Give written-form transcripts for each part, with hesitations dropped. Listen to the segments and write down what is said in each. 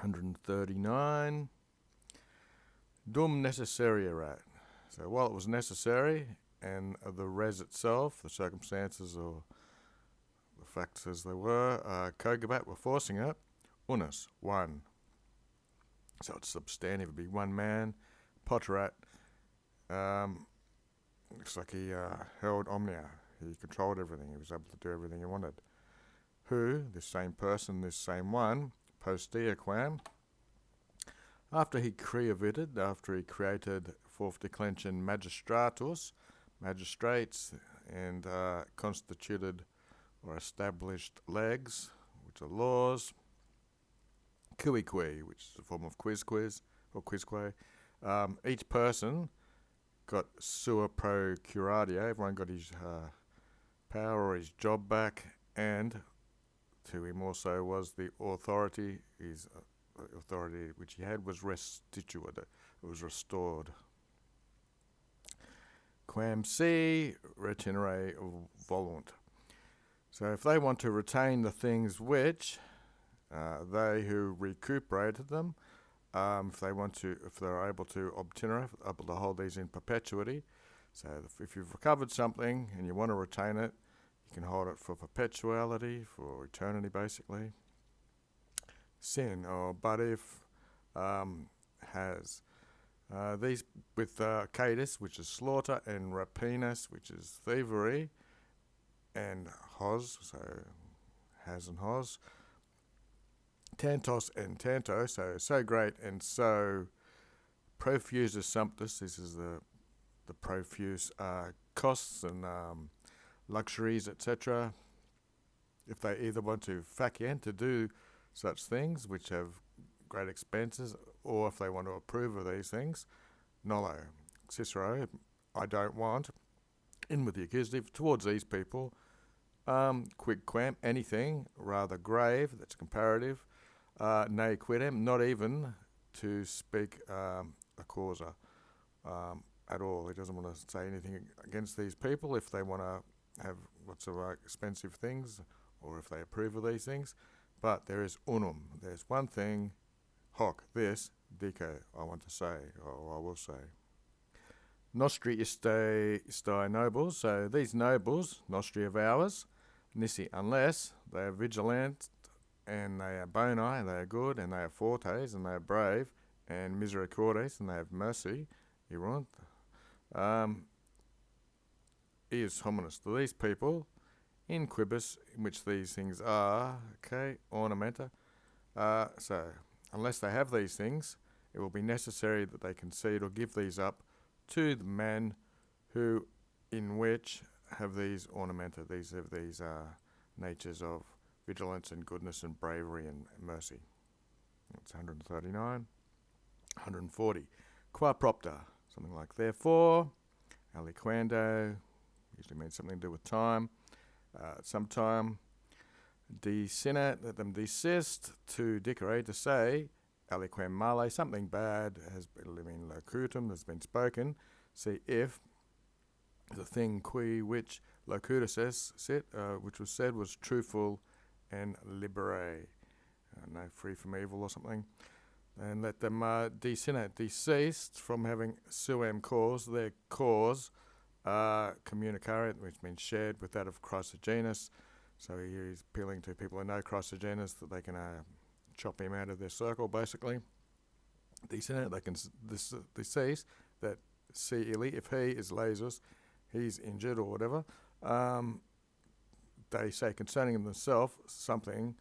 139. Dum necessary erat. So while it was necessary, and the res itself, the circumstances or the facts as they were, cogibat were forcing it, unus, one. So it's substantive, it'd be one man, poterat, looks like he held omnia, he controlled everything, he was able to do everything he wanted. Who, this same person, this same one, post diaquam, after he created fourth declension magistratus, magistrates, and constituted or established legs, which are laws, cuique, which is a form of quiz or quizque. Each person got sua pro curatia, everyone got his power or his job back, and to him also was the authority, his authority which he had was restituted, it was restored. Quam si retinere volunt. So if they want to retain the things which they who recuperated them, if they're able to obtinere, able to hold these in perpetuity. So if you've recovered something and you want to retain it, you can hold it for perpetuality, for eternity basically. Sin, but if has. These with catus, which is slaughter, and rapinus, which is thievery, and hos, so has and hos, tantos and tanto, so great and so profusus sumptus, this is the profuse costs and luxuries, etc. If they either want to facient, to do such things which have great expenses, or if they want to approve of these things, nolo. Cicero, I don't want, in with the accusative, towards these people, quidquam, anything, rather grave, that's comparative, ne quidem, not even to speak a causa at all. He doesn't want to say anything against these people if they want to have lots of expensive things, or if they approve of these things. But there is unum, there's one thing, hoc, this, dico, I want to say, or I will say. Nostri iste nobles, so these nobles, nostri of ours, nisi, unless they are vigilant, and they are boni, and they are good, and they are fortes, and they are brave, and misericordes, and they have mercy, irunt, is hominis, to these people, in quibus, in which these things are, okay, ornamenta, so, unless they have these things, it will be necessary that they concede or give these up to the men who, in which, have these ornamenta, these have these natures of vigilance and goodness and bravery and mercy. That's 139. 140. Qua propter, something like therefore, aliquando, usually means something to do with time, sometime, desinat, let them desist, to dicere, to say, aliquem male, something bad has been locutum, has been spoken. See if the thing which locutus sit, which was said, was truthful and libere, no, free from evil or something. And let them desinat, desist from having suam cause, their cause, communicare, which means shared with that of Chrysogenus. So he's appealing to people who know Chrysogenus that they can chop him out of their circle, basically. Desinat, they can decease that si illi, if he is lasus, he's injured or whatever, they say concerning themselves something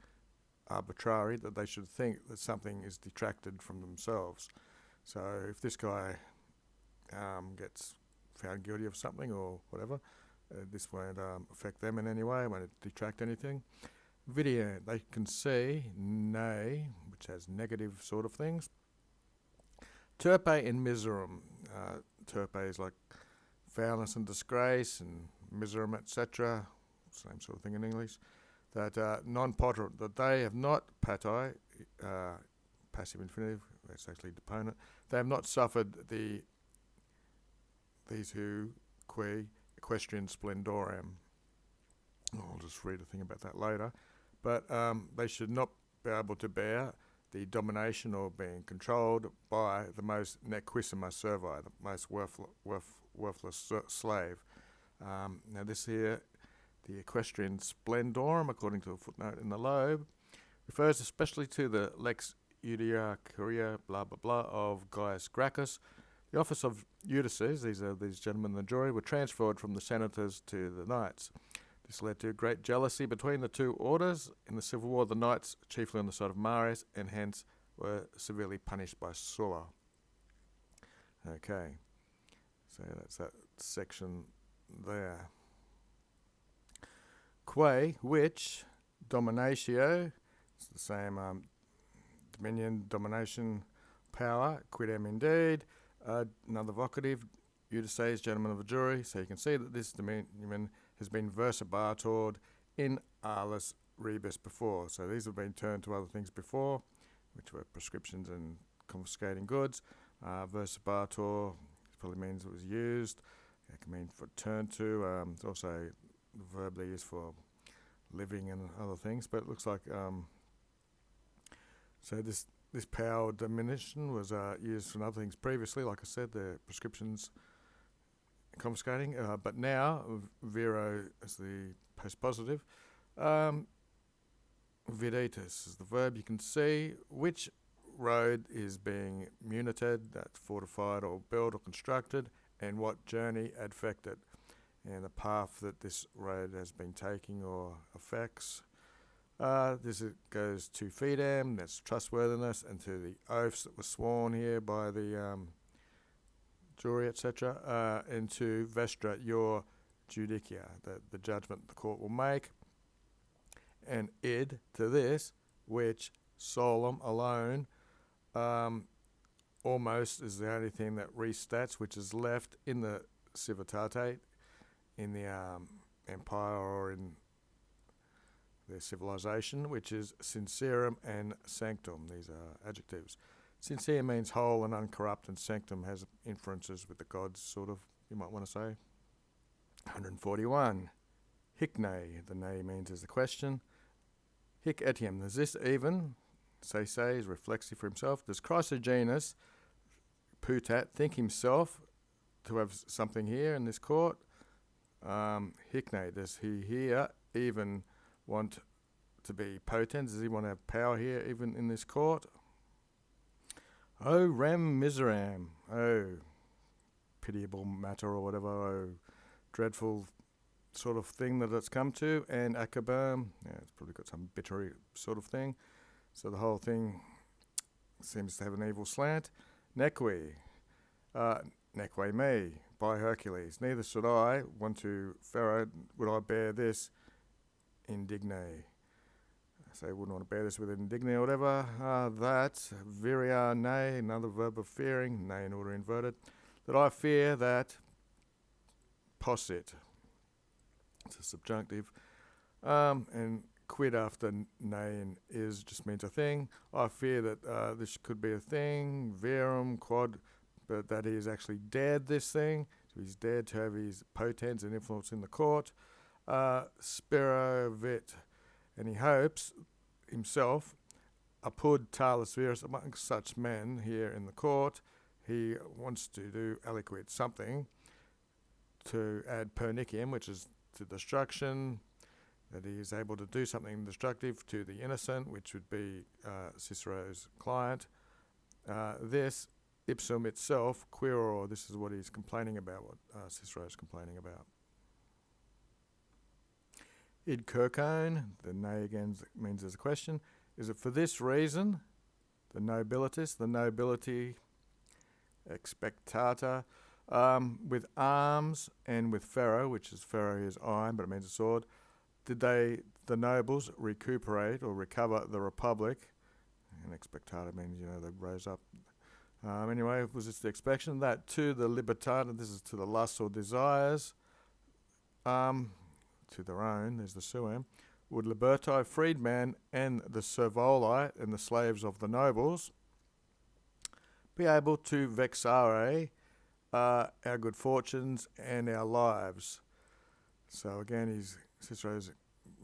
arbitrary, that they should think that something is detracted from themselves. So if this guy gets found guilty of something or whatever, this won't affect them in any way, won't detract anything. Video, they can see, nay, which has negative sort of things. Turpe in miserum, turpe is like foulness and disgrace, and miserum, etc., same sort of thing in English. That non-potter, that they have not, patai, passive infinitive, that's actually deponent, they have not suffered these who equestrian splendorem. I'll just read a thing about that later. But they should not be able to bear the domination or being controlled by the most nequissima servi, the most worthless slave. Now this here, the equestrian splendorum, according to a footnote in the Lobe, refers especially to the lex judia curia blah blah blah of Gaius Gracchus. The office of judices, these gentlemen in the jury, were transferred from the senators to the knights. This led to great jealousy between the two orders. In the Civil War, the knights, chiefly on the side of Marius, and hence were severely punished by Sulla. Okay, so that's that section there. Quae, which, dominatio, it's the same dominion, domination, power, quidem indeed, another vocative, judices, gentlemen of the jury. So you can see that this dominion has been versabatored in alis rebus before. So these have been turned to other things before, which were prescriptions and confiscating goods. Versabator probably means it was used. It can mean for turned to. It's also verbally used for living and other things. But it looks like so this power diminution was used for other things previously. Like I said, the prescriptions confiscating, but now vero is the postpositive. Videtus is the verb. You can see which road is being munited, that's fortified or built or constructed, and what journey affected, and the path that this road has been taking or affects. This goes to fidem, that's trustworthiness, and to the oaths that were sworn here by the jury, etc., and to vestra, your judicia, the judgment the court will make, and id, to this, which solum alone almost is the only thing that restats, which is left in the civitate, in the empire or in their civilization, which is sincerum and sanctum. These are adjectives. Sincere means whole and uncorrupt, and sanctum has inferences with the gods, sort of, you might want to say. 141. Hic ne, the ne means is the question. Hic etiam, does this even, say is reflexive for himself, does Chrysogenus putat think himself to have something here in this court? Hic ne, does he here even want to be potent? Does he want to have power here even in this court? Oh, rem miseram, oh, pitiable matter or whatever, oh, dreadful sort of thing that it's come to, and acaberm, yeah, it's probably got some bitter sort of thing, so the whole thing seems to have an evil slant. Neque me, by Hercules, neither should I want to, Pharaoh, would I bear this indigne. So I wouldn't want to bear this with indigne or whatever. That, viria ne, another verb of fearing, ne in order inverted, that I fear that possit. It's a subjunctive. And quid after ne and is just means a thing. I fear that this could be a thing, verum, quad, but that he is actually dead, this thing. So he's dead to have his potens and influence in the court. Spiro vit, and he hopes himself apud talis virus among such men here in the court. He wants to do aliquid, something to add pernicium, which is to destruction, that he is able to do something destructive to the innocent, which would be Cicero's client. This ipsum itself, quiror, this is what he's complaining about, what Cicero is complaining about. Id kirkone, the ne again means there's a question. Is it for this reason, the nobilitas, the nobility expectata, with arms and with ferro, which is ferro is iron, but it means a sword, did the nobles, recuperate or recover the republic? And expectata means, they rose up. Anyway, was this the expectation? That to the libertata, this is to the lusts or desires, to their own, there's the suem, would liberti, freedman, and the servoli, and the slaves of the nobles, be able to vexare our good fortunes and our lives. So again, Cicero's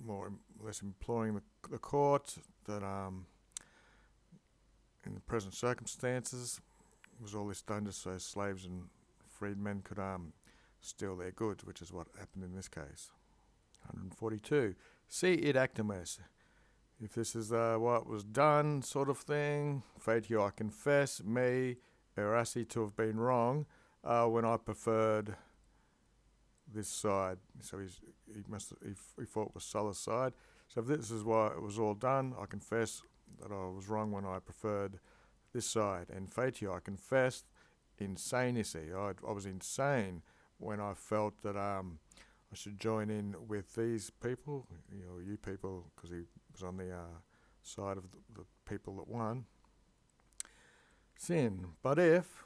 more or less imploring the court that present circumstances. Was all this done just so slaves and freedmen could steal their goods, which is what happened in this case. 142. Si id actum est. If this is what was done, sort of thing. Fatio, I confess, me, erasi, to have been wrong, when I preferred this side. So he thought it was Sulla's side. So if this is why it was all done, I confess that I was wrong when I preferred this side. And Fatio, I confessed insanity. I was insane when I felt that I should join in with these people, you people, because he was on the side of the people that won. Sin. But if,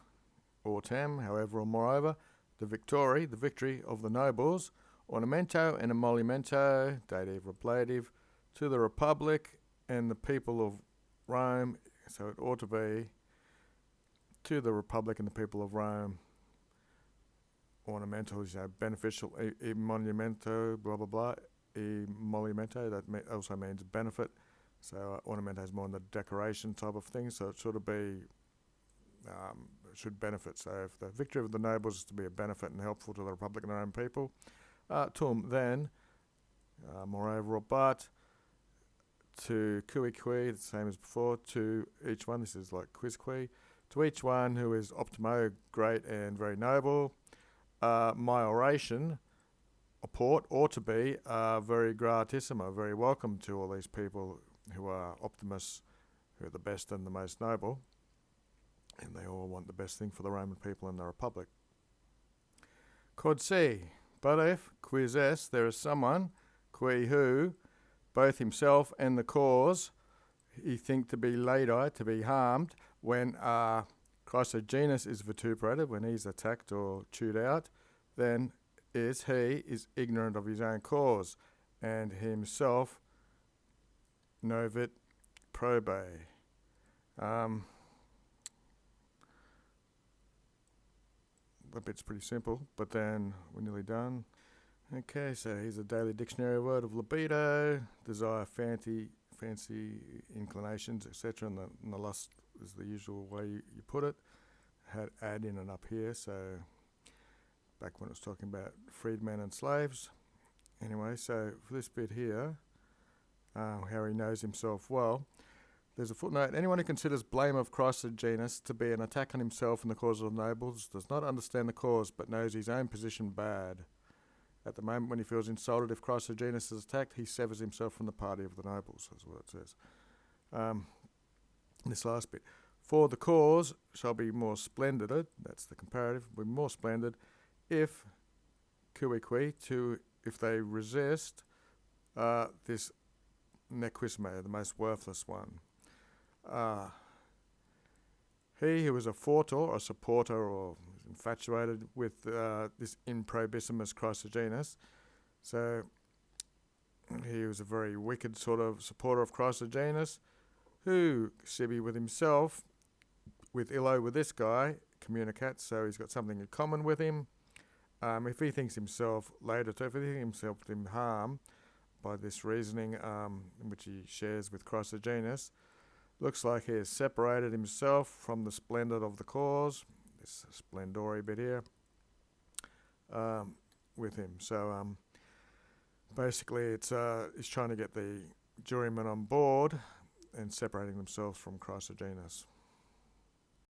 autem, however or moreover, the victory of the nobles, ornamento and emolumento, dative ablative, to the republic and the people of Rome, so it ought to be to the republic and the people of Rome, ornamental is beneficial, emolumento, blah blah blah, emolumento, that also means benefit, so ornamento is more on the decoration type of thing, so it should be, should benefit. So if the victory of the nobles is to be a benefit and helpful to the republic and their own people, tum, then, moreover, but, to cui, the same as before, to each one, this is like quiz qui, to each one who is optimo, great and very noble, my oration, ought to be very gratissimo, very welcome to all these people who are optimists, who are the best and the most noble, and they all want the best thing for the Roman people and the republic. Quod si, but if, quis est, there is someone, qui who, both himself and the cause, he think to be ladi, to be harmed, when Chrysogenus is vituperated, when he's attacked or chewed out, then he is ignorant of his own cause, and himself novit probe. The bit's pretty simple, but then we're nearly done. Okay, so here's a daily dictionary word of libido, desire, fancy inclinations, etc. And the lust is the usual way you put it. Had add in and up here, so back when it was talking about freedmen and slaves. Anyway, so for this bit here, how he knows himself well, there's a footnote. Anyone who considers blame of Chrysogenus to be an attack on himself and the cause of the nobles does not understand the cause, but knows his own position bad. At the moment when he feels insulted, if Chrysogenus is attacked, he severs himself from the party of the nobles, that's what it says. This last bit. For the cause shall be more splendid, that's the comparative, will be more splendid, if, if they resist this nequissime, the most worthless one. He who is a fortor, or supporter, or infatuated with this improbissimus Chrysogenus, so he was a very wicked sort of supporter of Chrysogenus, who, Sibi with himself, with Illo with this guy, communicates, so he's got something in common with him. If he thinks himself later, if he thinks himself in harm by this reasoning in which he shares with Chrysogenus, looks like he has separated himself from the splendid of the cause, this splendory bit here, with him. So basically it's trying to get the jurymen on board and separating themselves from Chrysogenus.